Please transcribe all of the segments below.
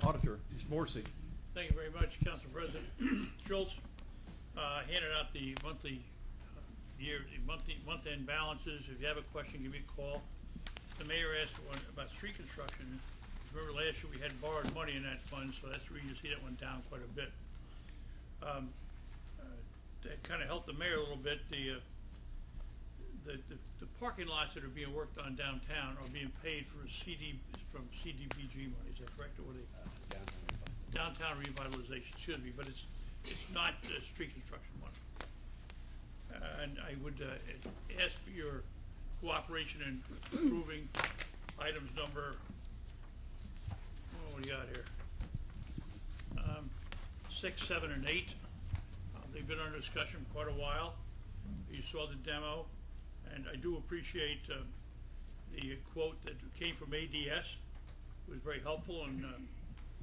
Auditor, Ms. Morrissey. Thank you very much, Council President. Schultz handed out the monthly month-end balances. If you have a question, give me a call. The mayor asked one about street construction. Remember last year we had borrowed money in that fund, so that's the reason you see that went down quite a bit. To kind of help the mayor a little bit, the parking lots that are being worked on downtown are being paid from CDBG money. Is that correct, or downtown revitalization? Excuse me, but it's not street construction money. And I would ask for your cooperation in approving items number. What do you got here? 6, 7, and 8. They've been under discussion for quite a while. You saw the demo, and I do appreciate the quote that came from ADS. It was very helpful in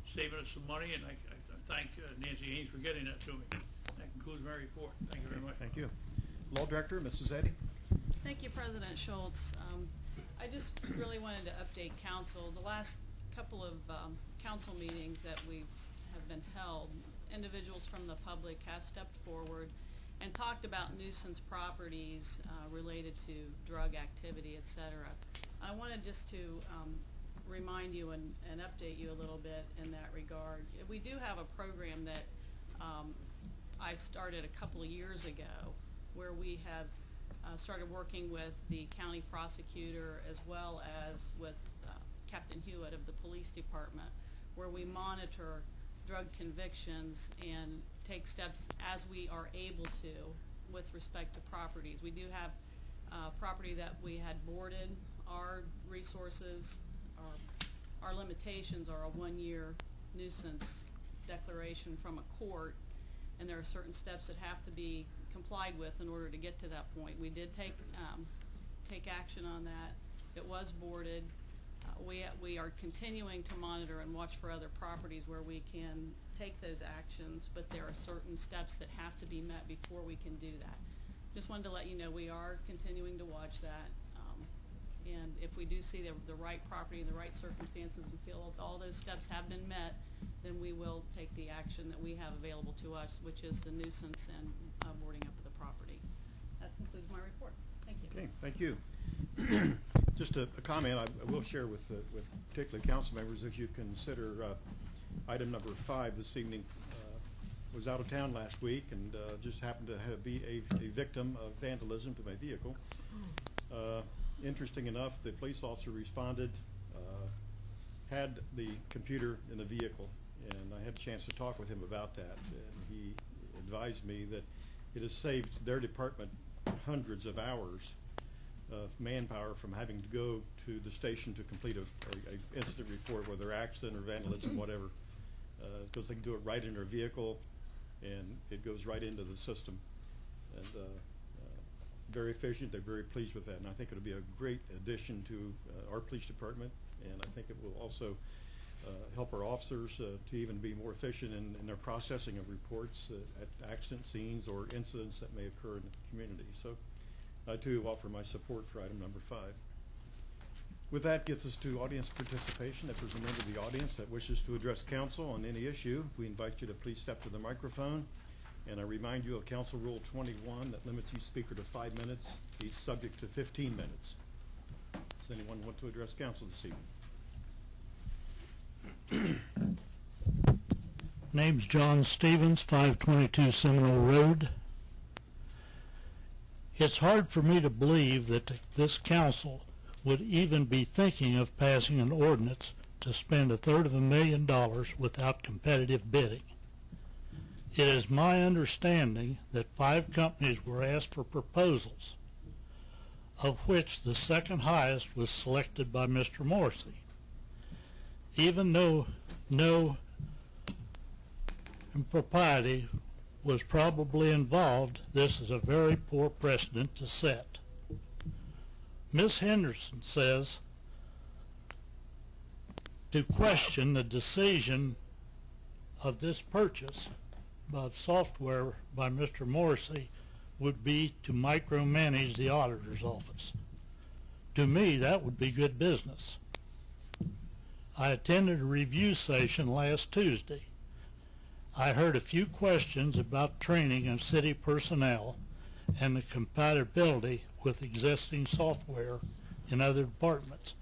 saving us some money, and I thank Nancy Haynes for getting that to me. That concludes my report. Thank you very much. Thank you. Law Director, Mrs. Eddy. Thank you, President Schultz. I just really wanted to update Council. The last couple of Council meetings that have been held, individuals from the public have stepped forward and talked about nuisance properties related to drug activity, etc. I wanted just to remind you and update you a little bit in that regard. We do have a program that I started a couple of years ago where we have started working with the county prosecutor as well as with Captain Hewitt of the police department, where we monitor drug convictions and take steps as we are able to with respect to properties. We do have property that we had boarded. Our resources, our limitations are a 1-year nuisance declaration from a court, and there are certain steps that have to be complied with in order to get to that point. We did take action on that. It was boarded. We are continuing to monitor and watch for other properties where we can take those actions, but there are certain steps that have to be met before we can do that. Just wanted to let you know we are continuing to watch that, and if we do see the right property in the right circumstances and feel all those steps have been met, then we will take the action that we have available to us, which is the nuisance and boarding up of the property. That concludes my report. Thank you. Okay, thank you. Just a comment I will share with particularly council members. If you consider item number 5 this evening, was out of town last week and just happened to be a victim of vandalism to my vehicle. Interesting enough, the police officer responded, had the computer in the vehicle, and I had a chance to talk with him about that, and he advised me that it has saved their department hundreds of hours of manpower from having to go to the station to complete a incident report, whether accident or vandalism, whatever, because they can do it right in their vehicle, and it goes right into the system. And very efficient. They're very pleased with that, and I think it'll be a great addition to our police department, and I think it will also help our officers to even be more efficient in their processing of reports at accident scenes or incidents that may occur in the community. So I too offer my support for item number 5. With that gets us to audience participation. If there's a member of the audience that wishes to address council on any issue, we invite you to please step to the microphone. And I remind you of Council Rule 21 that limits each speaker to 5 minutes, each subject to 15 minutes. Does anyone want to address council this evening? Name's John Stevens, 522 Seminole Road. It's hard for me to believe that this council would even be thinking of passing an ordinance to spend $250,000 without competitive bidding. It is my understanding that 5 companies were asked for proposals, of which the second highest was selected by Mr. Morrissey. Even though no impropriety was probably involved, this is a very poor precedent to set. Ms. Henderson says to question the decision of this purchase of software by Mr. Morrissey would be to micromanage the auditor's office. To me, that would be good business. I attended a review session last Tuesday. I heard a few questions about training of city personnel and the compatibility with existing software in other departments,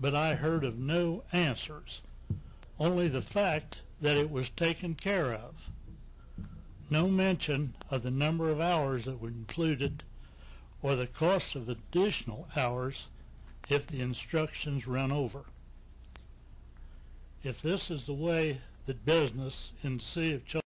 but I heard of no answers, only the fact that it was taken care of. No mention of the number of hours that were included or the cost of additional hours if the instructions run over. If this is the way that business in the city of Chillicothe